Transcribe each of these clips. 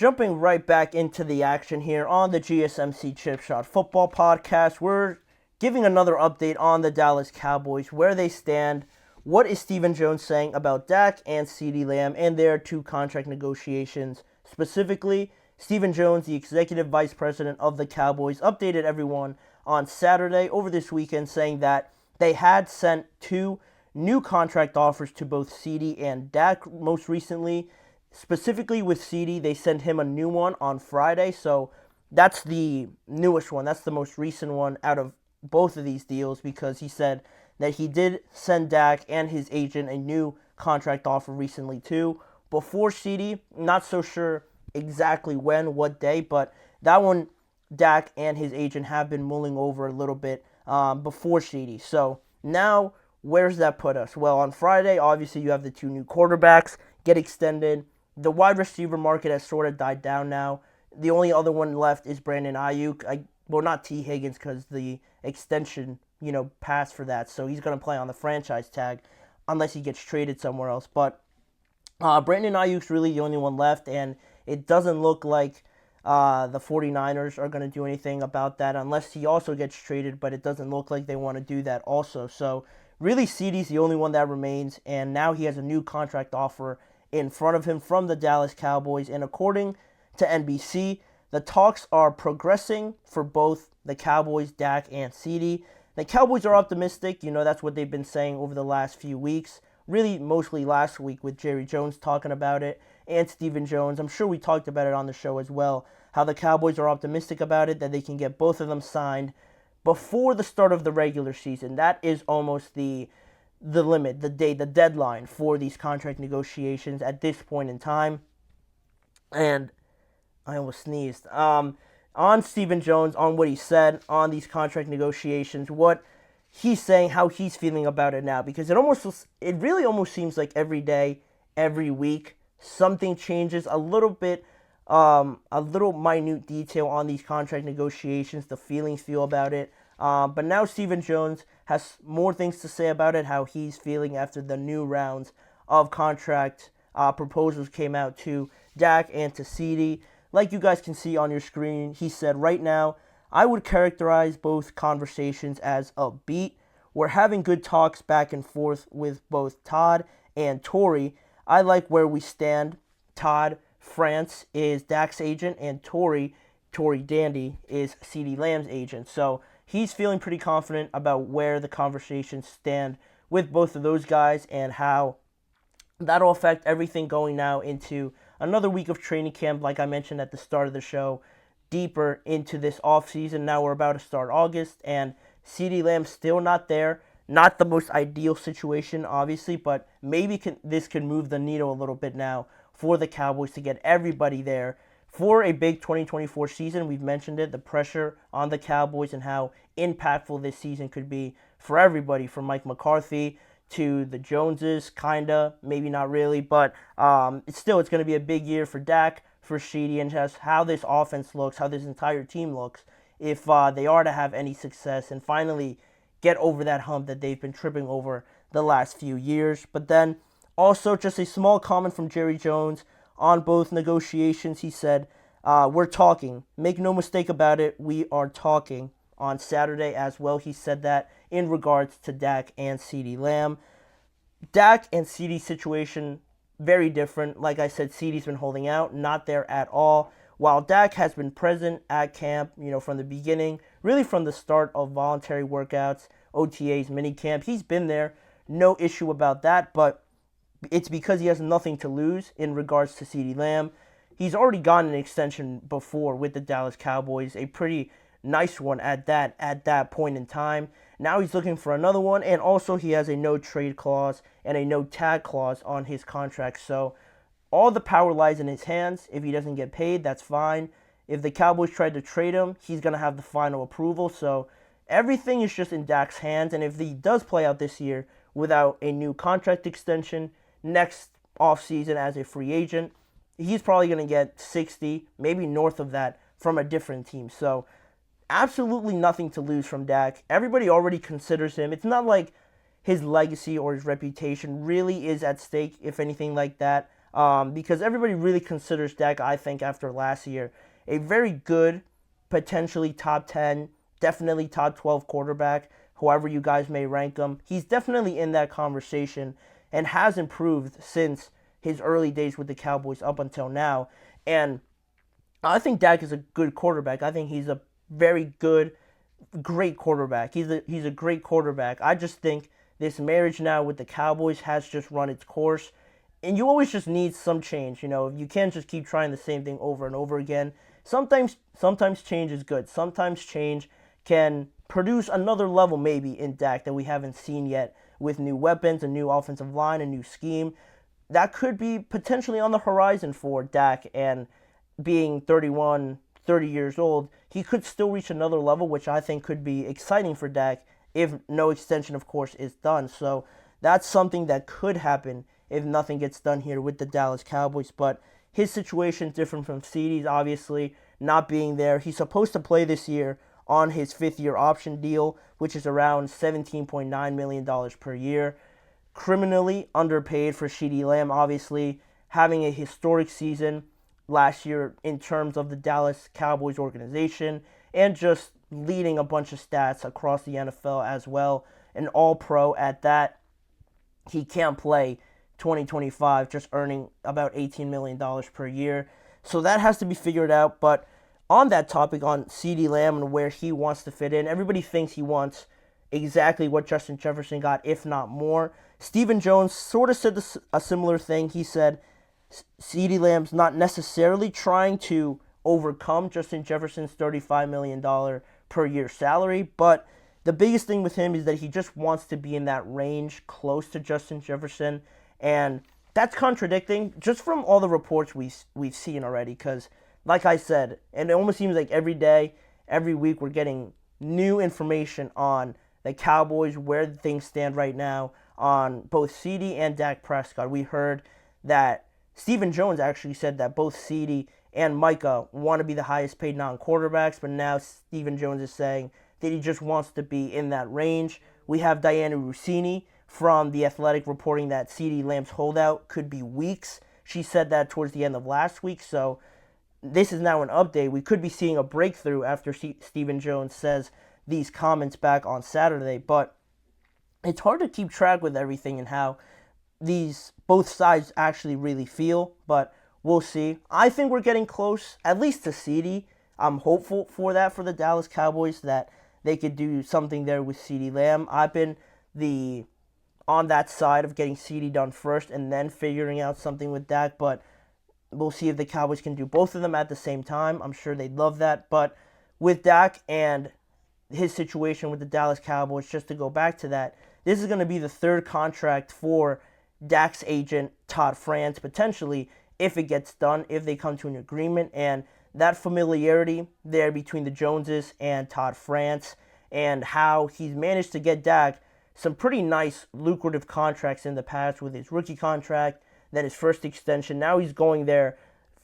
Jumping right back into the action here on the GSMC Chip Shot Football Podcast, we're giving another update on the Dallas Cowboys, where they stand. What is Stephen Jones saying about Dak and CeeDee Lamb and their two contract negotiations? Specifically, Stephen Jones, the executive vice president of the Cowboys, updated everyone on Saturday over this weekend saying that they had sent two new contract offers to both CeeDee and Dak most recently. Specifically with CeeDee, they sent him a new one on Friday, so that's the newest one. That's the most recent one out of both of these deals, because he said that he did send Dak and his agent a new contract offer recently too. Before CeeDee, not so sure exactly when, what day, but that one Dak and his agent have been mulling over a little bit before CeeDee. So now, where's that put us? Well, on Friday, obviously you have the two new quarterbacks get extended. The wide receiver market has sort of died down now. The only other one left is Brandon Ayuk. Well, not T. Higgins, because the extension, passed for that. So he's going to play on the franchise tag unless he gets traded somewhere else. But Brandon Ayuk's really the only one left, and it doesn't look like the 49ers are going to do anything about that unless he also gets traded, but it doesn't look like they want to do that also. So really, CeeDee's the only one that remains, and now he has a new contract offer in front of him from the Dallas Cowboys. And according to NBC, the talks are progressing for both the Cowboys, Dak, and CeeDee. The Cowboys are optimistic. That's what they've been saying over the last few weeks. Really, mostly last week with Jerry Jones talking about it and Stephen Jones. I'm sure we talked about it on the show as well, how the Cowboys are optimistic about it, that they can get both of them signed before the start of the regular season. That is almost the limit, the deadline for these contract negotiations at this point in time. And I almost sneezed. On Stephen Jones, on what he said on these contract negotiations, what he's saying, how he's feeling about it now, because it really almost seems like every day, every week, something changes a little bit, a little minute detail on these contract negotiations, the feelings feel about it. But now Stephen Jones has more things to say about it, how he's feeling after the new rounds of contract proposals came out to Dak and to CeeDee. Like you guys can see on your screen, he said, right now, I would characterize both conversations as upbeat. We're having good talks back and forth with both Todd and Tori. I like where we stand. Todd France is Dak's agent, and Tori Dandy is CeeDee Lamb's agent. So he's feeling pretty confident about where the conversations stand with both of those guys and how that'll affect everything going now into another week of training camp, like I mentioned at the start of the show, deeper into this offseason. Now we're about to start August, and CeeDee Lamb still not there. Not the most ideal situation, obviously, but maybe this can move the needle a little bit now for the Cowboys to get everybody there for a big 2024 season. We've mentioned it, the pressure on the Cowboys and how impactful this season could be for everybody, from Mike McCarthy to the Joneses, kinda, maybe not really, but it's going to be a big year for Dak, for CeeDee, and just how this offense looks, how this entire team looks, if they are to have any success and finally get over that hump that they've been tripping over the last few years. But then also just a small comment from Jerry Jones on both negotiations. He said, we're talking. Make no mistake about it, we are talking. On Saturday as well, he said that in regards to Dak and CeeDee Lamb. Dak and CeeDee situation, very different. Like I said, CeeDee's been holding out, not there at all, while Dak has been present at camp, from the beginning, really from the start of voluntary workouts, OTAs, minicamp. He's been there, no issue about that, but it's because he has nothing to lose in regards to CeeDee Lamb. He's already gotten an extension before with the Dallas Cowboys, a pretty nice one at that point in time. Now he's looking for another one, and also he has a no trade clause and a no tag clause on his contract. So all the power lies in his hands. If he doesn't get paid, that's fine. If the Cowboys tried to trade him, he's going to have the final approval. So everything is just in Dak's hands, and if he does play out this year without a new contract extension, next offseason as a free agent, he's probably going to get 60, maybe north of that, from a different team. So absolutely nothing to lose from Dak. Everybody already considers him. It's not like his legacy or his reputation really is at stake, if anything like that. because everybody really considers Dak, I think, after last year, a very good, potentially top 10, definitely top 12 quarterback, however you guys may rank him. He's definitely in that conversation and has improved since his early days with the Cowboys up until now. And I think Dak is a good quarterback. I think he's a very good, great quarterback. He's a great quarterback. I just think this marriage now with the Cowboys has just run its course. And you always just need some change. You can't just keep trying the same thing over and over again. Sometimes change is good. Sometimes change can produce another level maybe in Dak that we haven't seen yet with new weapons, a new offensive line, a new scheme. That could be potentially on the horizon for Dak, and being 30 years old, he could still reach another level, which I think could be exciting for Dak if no extension, of course, is done. So that's something that could happen if nothing gets done here with the Dallas Cowboys. But his situation is different from CeeDee's, obviously, not being there. He's supposed to play this year on his fifth-year option deal, which is around $17.9 million per year. Criminally underpaid for CeeDee Lamb, obviously, having a historic season last year in terms of the Dallas Cowboys organization and just leading a bunch of stats across the NFL as well. An all-pro at that. He can't play 2025, just earning about $18 million per year. So that has to be figured out. But on that topic, on CeeDee Lamb and where he wants to fit in, everybody thinks he wants exactly what Justin Jefferson got, if not more. Stephen Jones sort of said a similar thing. He said CeeDee Lamb's not necessarily trying to overcome Justin Jefferson's $35 million per year salary, but the biggest thing with him is that he just wants to be in that range close to Justin Jefferson, and that's contradicting just from all the reports we've seen already, because like I said, and it almost seems like every day, every week, we're getting new information on the Cowboys, where things stand right now on both CeeDee and Dak Prescott. We heard that Stephen Jones actually said that both CeeDee and Micah want to be the highest paid non-quarterbacks, but now Stephen Jones is saying that he just wants to be in that range. We have Diana Rossini from The Athletic reporting that CeeDee Lamb's holdout could be weeks. She said that towards the end of last week, so this is now an update. We could be seeing a breakthrough after Stephen Jones says these comments back on Saturday, but it's hard to keep track with everything and how both sides actually really feel, but we'll see. I think we're getting close, at least to CeeDee. I'm hopeful for that for the Dallas Cowboys, that they could do something there with CeeDee Lamb. I've been on that side of getting CeeDee done first and then figuring out something with Dak, but we'll see if the Cowboys can do both of them at the same time. I'm sure they'd love that, but with Dak and his situation with the Dallas Cowboys, just to go back to that, this is going to be the third contract for Dak's agent, Todd France, potentially, if it gets done, if they come to an agreement. And that familiarity there between the Joneses and Todd France, and how he's managed to get Dak some pretty nice, lucrative contracts in the past with his rookie contract, then his first extension. Now he's going there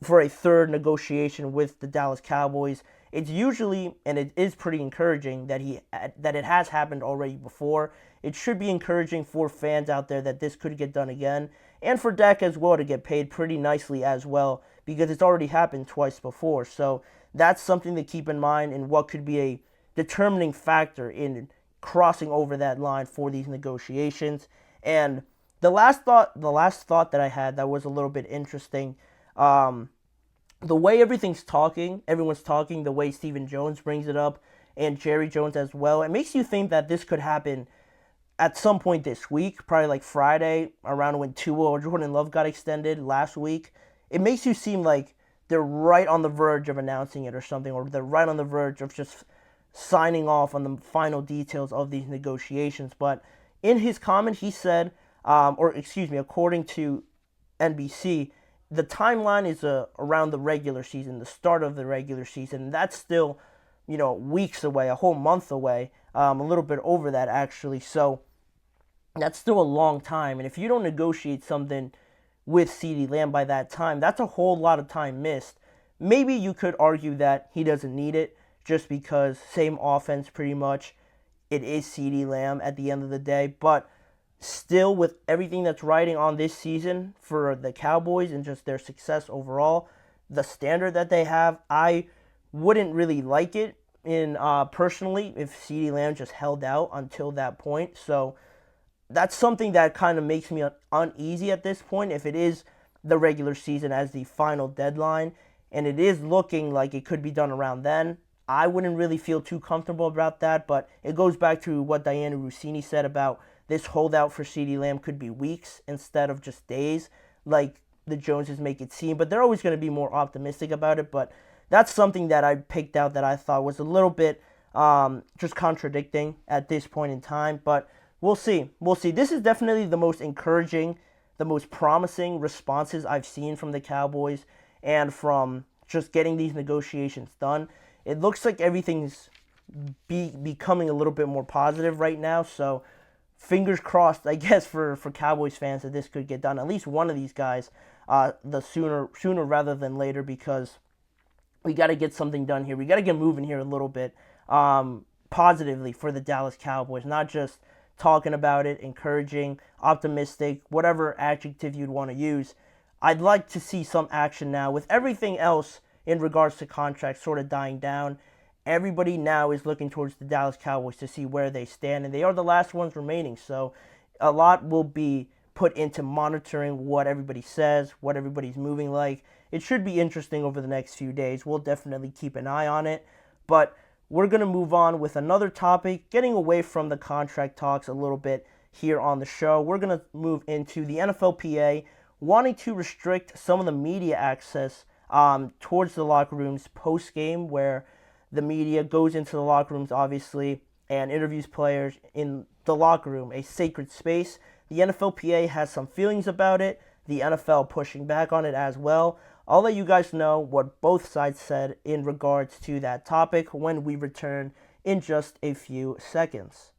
for a third negotiation with the Dallas Cowboys. It's usually, and it is pretty encouraging that it has happened already before. It should be encouraging for fans out there that this could get done again, and for Dak as well to get paid pretty nicely as well, because it's already happened twice before. So that's something to keep in mind, and what could be a determining factor in crossing over that line for these negotiations. And the last thought that I had that was a little bit interesting, the way everyone's talking, the way Stephen Jones brings it up, and Jerry Jones as well, it makes you think that this could happen at some point this week, probably like Friday, around when Tua or Jordan Love got extended last week. It makes you seem like they're right on the verge of announcing it or something, or they're right on the verge of just signing off on the final details of these negotiations. But in his comment, he said, according to NBC, the timeline is around the regular season, the start of the regular season. That's still, weeks away, a whole month away, a little bit over that actually. So that's still a long time. And if you don't negotiate something with CeeDee Lamb by that time, that's a whole lot of time missed. Maybe you could argue that he doesn't need it just because same offense pretty much. It is CeeDee Lamb at the end of the day. But still, with everything that's riding on this season for the Cowboys and just their success overall, the standard that they have, I wouldn't really like it in personally if CeeDee Lamb just held out until that point. So that's something that kind of makes me uneasy at this point. If it is the regular season as the final deadline, and it is looking like it could be done around then, I wouldn't really feel too comfortable about that. But it goes back to what Diana Rossini said about this holdout for CeeDee Lamb could be weeks instead of just days, like the Joneses make it seem. But they're always going to be more optimistic about it. But that's something that I picked out that I thought was a little bit just contradicting at this point in time. But we'll see. We'll see. This is definitely the most encouraging, the most promising responses I've seen from the Cowboys and from just getting these negotiations done. It looks like everything's becoming a little bit more positive right now. So fingers crossed, I guess, for Cowboys fans that this could get done. At least one of these guys, the sooner rather than later, because we got to get something done here. We got to get moving here a little bit positively for the Dallas Cowboys, not just talking about it, encouraging, optimistic, whatever adjective you'd want to use. I'd like to see some action now. With everything else in regards to contracts sort of dying down, everybody now is looking towards the Dallas Cowboys to see where they stand, and they are the last ones remaining. So a lot will be put into monitoring what everybody says, what everybody's moving like. It should be interesting over the next few days. We'll definitely keep an eye on it. But we're going to move on with another topic, getting away from the contract talks a little bit here on the show. We're going to move into the NFLPA wanting to restrict some of the media access towards the locker rooms post-game, where the media goes into the locker rooms, obviously, and interviews players in the locker room, a sacred space. The NFLPA has some feelings about it. The NFL pushing back on it as well. I'll let you guys know what both sides said in regards to that topic when we return in just a few seconds.